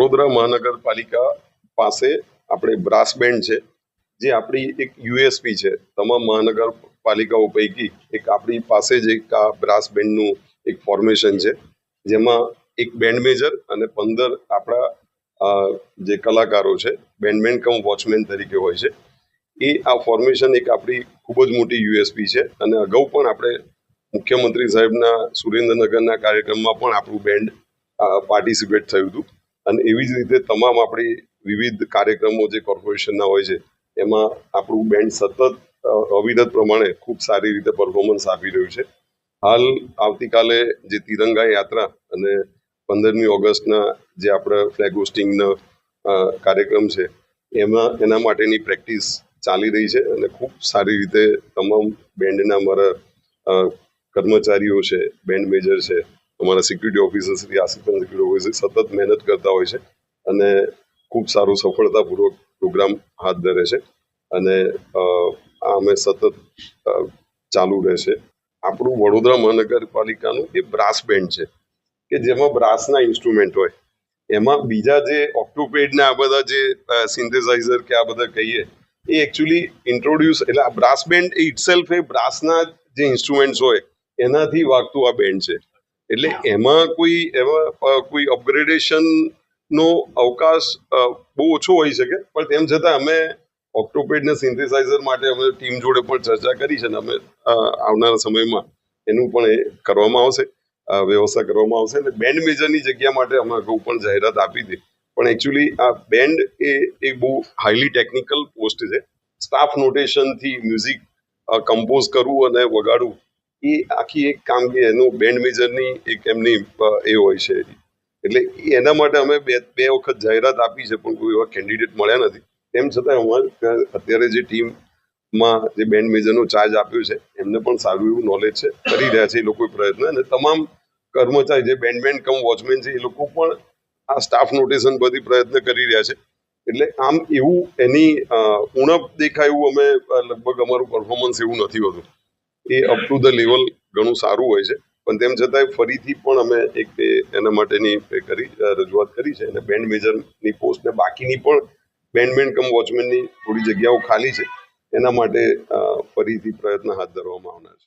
વડોદરા મહાનગરપાલિકા પાસે આપણે બ્રાસ બેન્ડ છે, જે આપણી એક યુએસપી છે. તમામ મહાનગરપાલિકાઓ પૈકી એક આપણી પાસે જ એક આ બ્રાસ બેન્ડનું એક ફોર્મેશન છે, જેમાં એક બેન્ડ મેજર અને 15 આપણા જે કલાકારો છે બેન્ડમેન કમ વોચમેન તરીકે હોય છે. એ આ ફોર્મેશન એક આપણી ખૂબ જ મોટી યુએસપી છે. અને અગાઉ પણ આપણે મુખ્યમંત્રી સાહેબના સુરેન્દ્રનગરના કાર્યક્રમમાં પણ આપણું બેન્ડ પાર્ટિસિપેટ થયું હતું. અને એવી જ રીતે તમામ આપણી વિવિધ કાર્યક્રમો જે કોર્પોરેશનના હોય છે એમાં આપણું બેન્ડ સતત અવિરત પ્રમાણે ખૂબ સારી રીતે પરફોર્મન્સ આપી રહ્યું છે. હાલ આવતીકાલે જે તિરંગા યાત્રા અને 15મી ઓગસ્ટના જે આપણે ફ્લેગ હોસ્ટિંગનો કાર્યક્રમ છે એના માટેની પ્રેક્ટિસ ચાલી રહી છે. અને ખૂબ સારી રીતે તમામ બેન્ડના અમારા કર્મચારીઓ છે, બેન્ડ મેજર છે, અમારા security officer Shri assistant security officer સતત મહેનત કરતા હોય છે અને ખૂબ સારું સફળતાપૂર્વક પ્રોગ્રામ હાથ ધરે છે. અને અમે સતત ચાલુ રહેશે. આપણું વડોદરા મહાનગરપાલિકાનું એ બ્રાસ બેન્ડ છે કે જેમાં બ્રાસના ઇન્સ્ટ્રુમેન્ટ હોય, એમાં બીજા જે ઓક્ટોપેડના આ બધા જે સિન્થેસાઇઝર કે આ બધા કહીએ એ એકચ્યુઅલી ઇન્ટ્રોડ્યુસ, એટલે આ બ્રાસ બેન્ડ એ ઇટસેલ્ફ એ બ્રાસના જે ઇન્સ્ટ્રુમેન્ટ્સ હોય એનાથી વાગતું આ બેન્ડ છે. એટલે એમાં કોઈ અપગ્રેડેશનનો અવકાશ બહુ ઓછો હોઈ શકે, પણ તેમ છતાં અમે ઓક્ટોપેડને સિન્થેસાઇઝર માટે અમે ટીમ જોડે પણ ચર્ચા કરી છે અને અમે આવનારા સમયમાં એનું પણ એ કરવામાં આવશે, વ્યવસ્થા કરવામાં આવશે. અને બેન્ડ મેજરની જગ્યા માટે અમે અગાઉ પણ જાહેરાત આપી હતી, પણ એકચ્યુઅલી આ બેન્ડ એ બહુ હાઈલી ટેકનિકલ પોસ્ટ છે. સ્ટાફ નોટેશનથી મ્યુઝિક કમ્પોઝ કરવું અને વગાડવું એ આખી એક કામગીરી એનું બેન્ડ મેજરની એક એમની એ હોય છે. એટલે એના માટે અમે બે વખત જાહેરાત આપી છે, પણ કોઈ એવા કેન્ડિડેટ મળ્યા નથી. તેમ છતાં અમારે અત્યારે જે ટીમમાં જે બેન્ડ મેજરનો ચાર્જ આપ્યો છે એમને પણ સારું એવું નોલેજ છે, કરી રહ્યા છે એ લોકો પ્રયત્ન. અને તમામ કર્મચારી જે બેન્ડમેન કમ વોચમેન છે એ લોકો પણ આ સ્ટાફ નોટેશન બધી પ્રયત્ન કરી રહ્યા છે. એટલે આમ એવું એની ઉણપ દેખાય એવું અમે લગભગ અમારું પરફોર્મન્સ એવું નથી હોતું. એ અપ ટુ ધ લેવલ ઘણું સારું હોય છે. પણ તેમ છતાંય ફરીથી પણ અમે એક એના માટેની રજૂઆત કરી છે. અને બેન્ડ મેજરની પોસ્ટ ને બાકીની પણ બેન્ડમેન કમ વોચમેનની થોડી જગ્યાઓ ખાલી છે, એના માટે ફરીથી પ્રયત્ન હાથ ધરવામાં આવનાર છે.